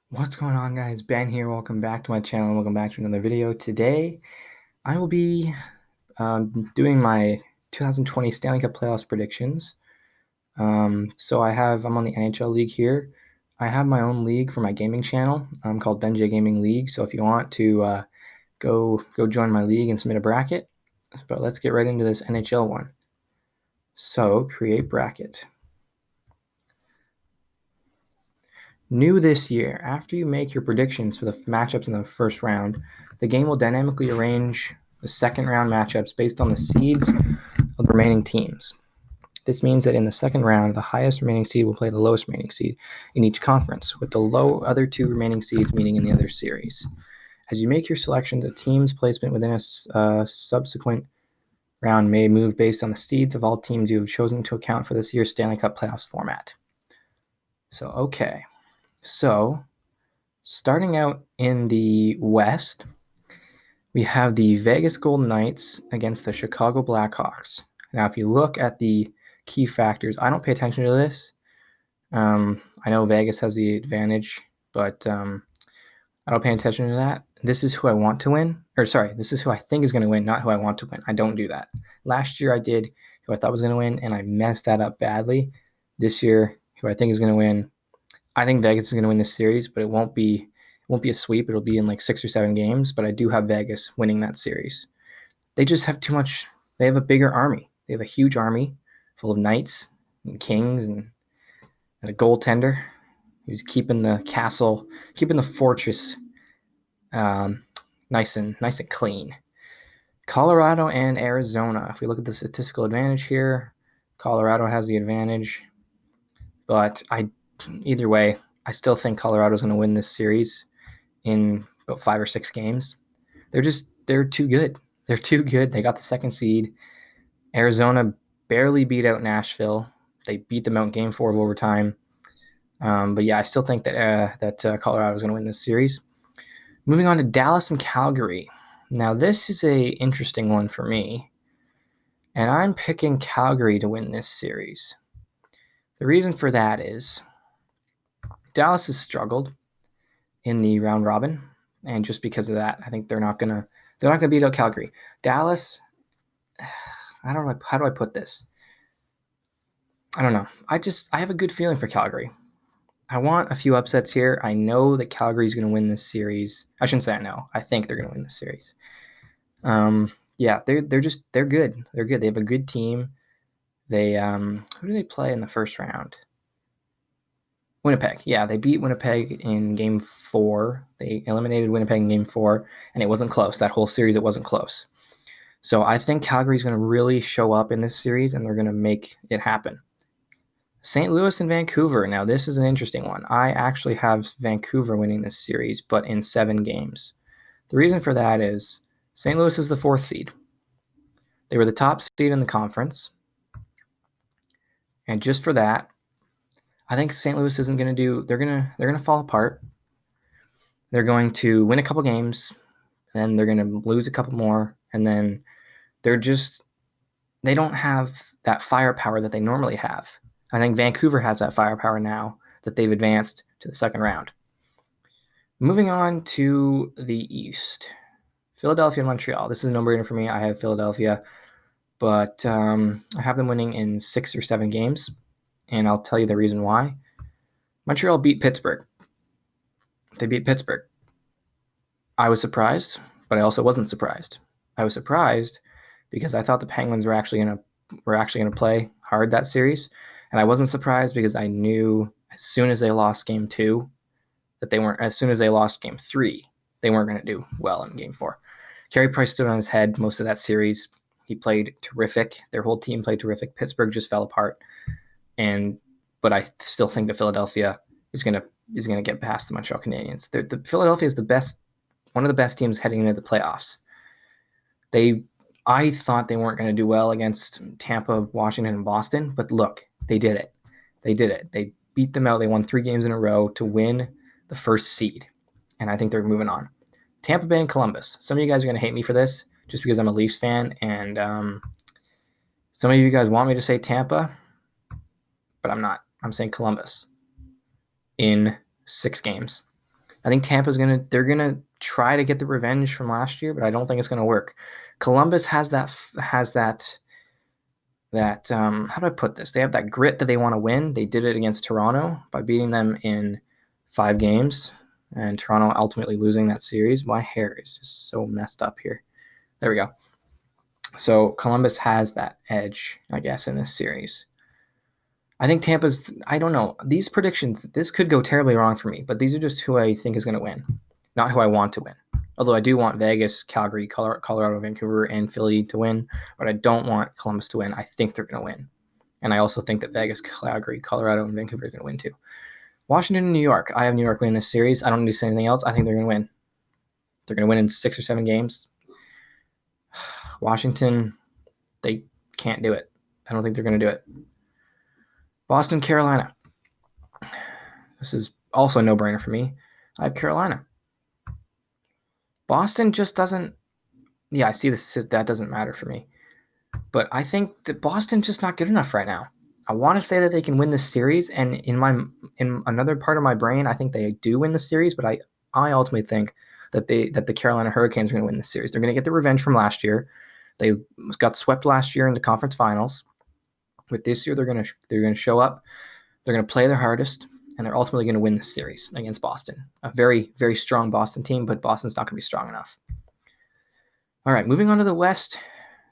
What's going on, guys? Ben here. Welcome back to my channel. Welcome back to another video. Today, I will be doing my 2020 Stanley Cup playoffs predictions. I'm on the NHL league here. I have my own league for my gaming channel called Ben J Gaming League. So if you want to go join my league and submit a bracket, but let's get right into this NHL one. So create bracket. New this year, after you make your predictions for the matchups in the first round, the game will dynamically arrange the second round matchups based on the seeds of the remaining teams. This means that in the second round, the highest remaining seed will play the lowest remaining seed in each conference, with the other two remaining seeds meeting in the other series. As you make your selections, a team's placement within a subsequent round may move based on the seeds of all teams you have chosen to account for this year's Stanley Cup playoffs format. So, starting out in the West, we have the Vegas Golden Knights against the Chicago Blackhawks. Now, if you look at the key factors, I don't pay attention to this. I know Vegas has the advantage, but I don't pay attention to that. This is who I want to win. This is who I think is going to win, not who I want to win. I don't do that. Last year I did who I thought was going to win, and I messed that up badly. This year, who I think is going to win, I think Vegas is going to win this series, but it won't be a sweep. It'll be in like 6 or 7 games, but I do have Vegas winning that series. They just have too much. They have a bigger army. They have a huge army full of knights and kings and a goaltender who's keeping the castle, keeping the fortress nice and clean. Colorado and Arizona. If we look at the statistical advantage here, Colorado has the advantage, but either way, I still think Colorado's going to win this series in about 5 or 6 games. They're too good. They're too good. They got the second seed. Arizona barely beat out Nashville. They beat them out in Game 4 of overtime. But yeah, I still think that Colorado is going to win this series. Moving on to Dallas and Calgary. Now this is a interesting one for me, and I'm picking Calgary to win this series. The reason for that is Dallas has struggled in the round robin, and just because of that, I think they're not gonna beat out Calgary. Dallas, I don't know, how do I put this? I don't know. I have a good feeling for Calgary. I want a few upsets here. I know that Calgary's going to win this series. I shouldn't say I know. I think they're going to win this series. Yeah, they're good. They're good. They have a good team. They who do they play in the first round? Winnipeg. Yeah, they beat Winnipeg in Game 4. They eliminated Winnipeg in Game 4, and it wasn't close. That whole series, it wasn't close. So I think Calgary's going to really show up in this series, and they're going to make it happen. St. Louis and Vancouver. Now, this is an interesting one. I actually have Vancouver winning this series, but in 7 games. The reason for that is St. Louis is the 4th seed. They were the top seed in the conference. And just for that, I think St. Louis isn't going to do. They're gonna fall apart. They're going to win a couple games, and then they're going to lose a couple more, and then they don't have that firepower that they normally have. I think Vancouver has that firepower now that they've advanced to the second round. Moving on to the East, Philadelphia and Montreal. This is a no-brainer for me. I have Philadelphia, but I have them winning in 6 or 7 games, and I'll tell you the reason why. Montreal beat Pittsburgh. They beat Pittsburgh. I was surprised, but I also wasn't surprised. I was surprised because I thought the Penguins were actually going to play hard that series, and I wasn't surprised because I knew as soon as they lost Game 2 that they weren't. As soon as they lost Game 3, they weren't going to do well in Game 4. Carey Price stood on his head most of that series. He played terrific. Their whole team played terrific. Pittsburgh just fell apart, but I still think that Philadelphia is going to get past the Montreal Canadiens. The Philadelphia is one of the best teams heading into the playoffs. I thought they weren't going to do well against Tampa, Washington, and Boston, but look, they did it. They beat them out. They won 3 games in a row to win the first seed, and I think they're moving on. Tampa Bay and Columbus. Some of you guys are going to hate me for this just because I'm a Leafs fan, and some of you guys want me to say Tampa, but I'm not. I'm saying Columbus in 6 games. I think they're gonna try to get the revenge from last year, but I don't think it's gonna work. Columbus has that how do I put this? They have that grit that they want to win. They did it against Toronto by beating them in 5 games, and Toronto ultimately losing that series. My hair is just so messed up here. There we go. So Columbus has that edge, I guess, in this series. I think Tampa's. I don't know these predictions. This could go terribly wrong for me, but these are just who I think is going to win, not who I want to win. Although I do want Vegas, Calgary, Colorado, Vancouver, and Philly to win, but I don't want Columbus to win. I think they're going to win. And I also think that Vegas, Calgary, Colorado, and Vancouver are going to win too. Washington and New York. I have New York winning this series. I don't need to say anything else. I think they're going to win. They're going to win in 6 or 7 games. Washington, they can't do it. I don't think they're going to do it. Boston, Carolina. This is also a no-brainer for me. I have Carolina. Boston just doesn't. Yeah, I see this. That doesn't matter for me. But I think that Boston's just not good enough right now. I want to say that they can win this series, and in another part of my brain, I think they do win the series. But I ultimately think that the Carolina Hurricanes are going to win this series. They're going to get the revenge from last year. They got swept last year in the conference finals. But this year, they're going to show up. They're going to play their hardest, and they're ultimately going to win this series against Boston. A very, very strong Boston team, but Boston's not going to be strong enough. All right, moving on to the West,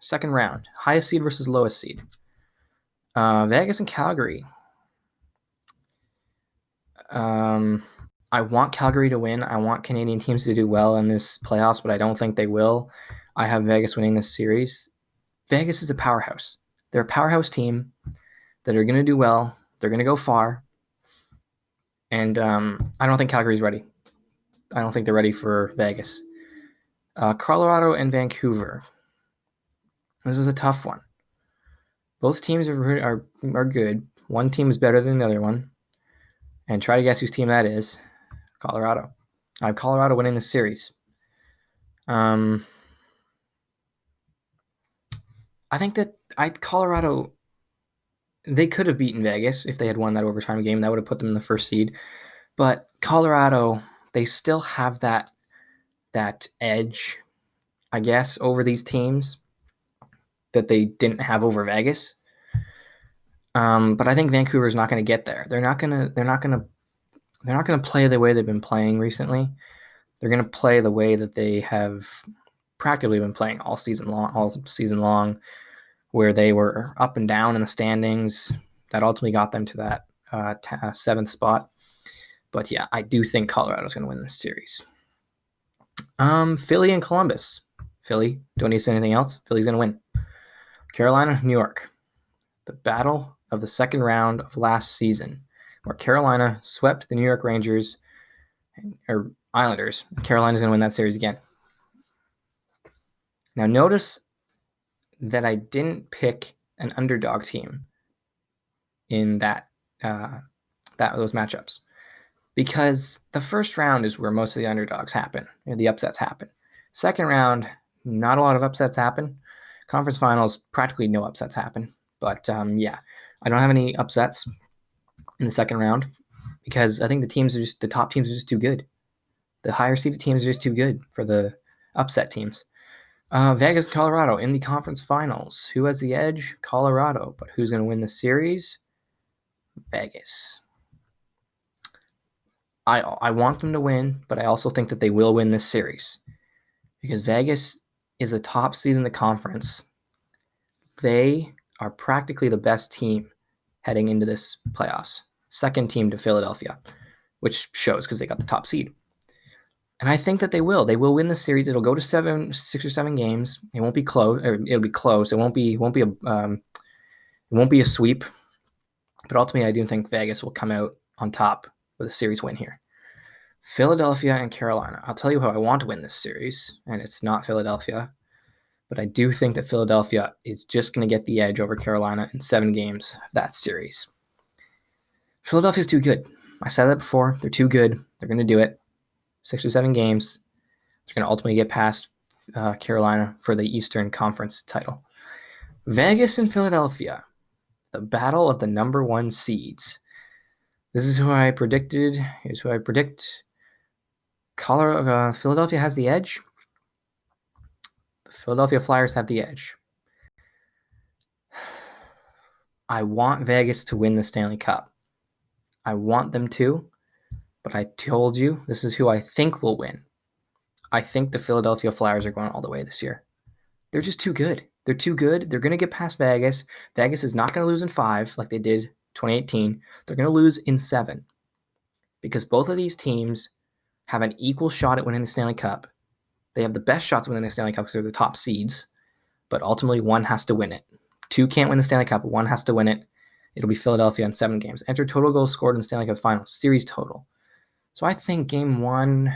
second round. Highest seed versus lowest seed. Vegas and Calgary. I want Calgary to win. I want Canadian teams to do well in this playoffs, but I don't think they will. I have Vegas winning this series. Vegas is a powerhouse. They're a powerhouse team that are going to do well. They're going to go far. And I don't think Calgary's ready. I don't think they're ready for Vegas. Colorado and Vancouver. This is a tough one. Both teams are good. One team is better than the other one. And try to guess whose team that is. Colorado. I have Colorado winning the series. I think that Colorado, they could have beaten Vegas if they had won that overtime game. That would have put them in the first seed. But Colorado, they still have that edge, I guess, over these teams that they didn't have over Vegas. But I think Vancouver's not going to get there. They're not going to play the way they've been playing recently. They're going to play the way that they have practically been playing all season long, where they were up and down in the standings. That ultimately got them to that 7th spot. But yeah, I do think Colorado's going to win this series. Philly and Columbus. Philly, don't need to say anything else. Philly's going to win. Carolina, New York. The battle of the second round of last season, where Carolina swept the New York Rangers or Islanders. Carolina's going to win that series again. Now notice that I didn't pick an underdog team in those matchups, because the first round is where most of the underdogs happen, the upsets happen. Second round, not a lot of upsets happen. Conference finals, practically no upsets happen. But yeah, I don't have any upsets in the second round because I think the top teams are just too good. The higher seeded teams are just too good for the upset teams. Vegas, Colorado in the conference finals. Who has the edge? Colorado. But who's going to win the series? Vegas. I want them to win, but I also think that they will win this series because Vegas is the top seed in the conference. They are practically the best team heading into this playoffs. Second team to Philadelphia, which shows because they got the top seed. And I think that they will. They will win the series. It'll go to 6 or 7 games. It won't be close. It'll be close. It won't be a sweep. But ultimately, I do think Vegas will come out on top with a series win here. Philadelphia and Carolina. I'll tell you how I want to win this series, and it's not Philadelphia. But I do think that Philadelphia is just going to get the edge over Carolina in 7 games of that series. Philadelphia's too good. I said that before. They're too good. They're going to do it. 6 or 7 games. They're going to ultimately get past Carolina for the Eastern Conference title. Vegas and Philadelphia. The battle of the number 1 seeds. This is who I predicted. Here's who I predict Philadelphia has the edge. The Philadelphia Flyers have the edge. I want Vegas to win the Stanley Cup. I want them to, but I told you this is who I think will win. I think the Philadelphia Flyers are going all the way this year. They're just too good. They're too good. They're going to get past Vegas. Vegas is not going to lose in 5 like they did 2018. They're going to lose in 7 because both of these teams have an equal shot at winning the Stanley Cup. They have the best shots at winning the Stanley Cup because they're the top seeds, but ultimately one has to win it. 2 can't win the Stanley Cup. 1 has to win it. It'll be Philadelphia in 7 games. Enter total goals scored in the Stanley Cup Finals, series total. So I think game 1,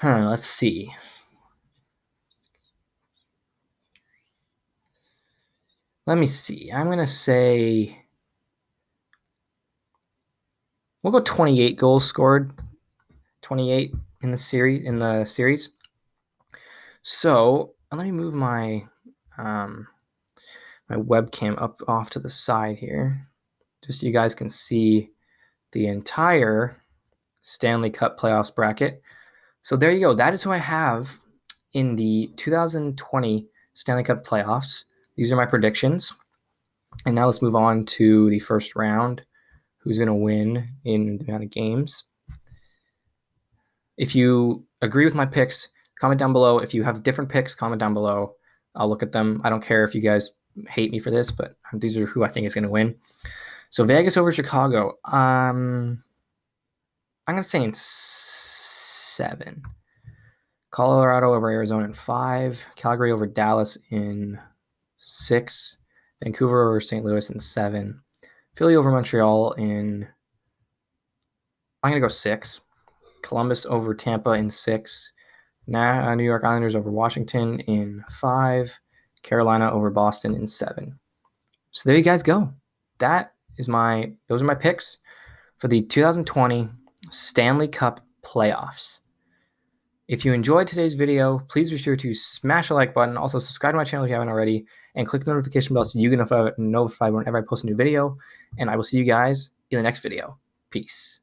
let's see. Let me see. I'm going to say we'll go 28 goals scored. 28 in the series. So let me move my my webcam up off to the side here, just so you guys can see the entire Stanley Cup playoffs bracket. So there you go. That is who I have in the 2020 Stanley Cup playoffs. These are my predictions. And now let's move on to the first round. Who's going to win in the amount of games? If you agree with my picks, comment down below. If you have different picks, comment down below. I'll look at them. I don't care if you guys hate me for this, but these are who I think is going to win. So Vegas over Chicago. I'm going to say in 7. Colorado over Arizona in 5. Calgary over Dallas in 6. Vancouver over St. Louis in 7. Philly over Montreal in, I'm going to go 6. Columbus over Tampa in 6. New York Islanders over Washington in 5. Carolina over Boston in 7. So there you guys go. Those are my picks for the 2020 Stanley Cup playoffs. If you enjoyed today's video, please be sure to smash the like button. Also, subscribe to my channel if you haven't already, and click the notification bell so you can get notified whenever I post a new video. And I will see you guys in the next video. Peace.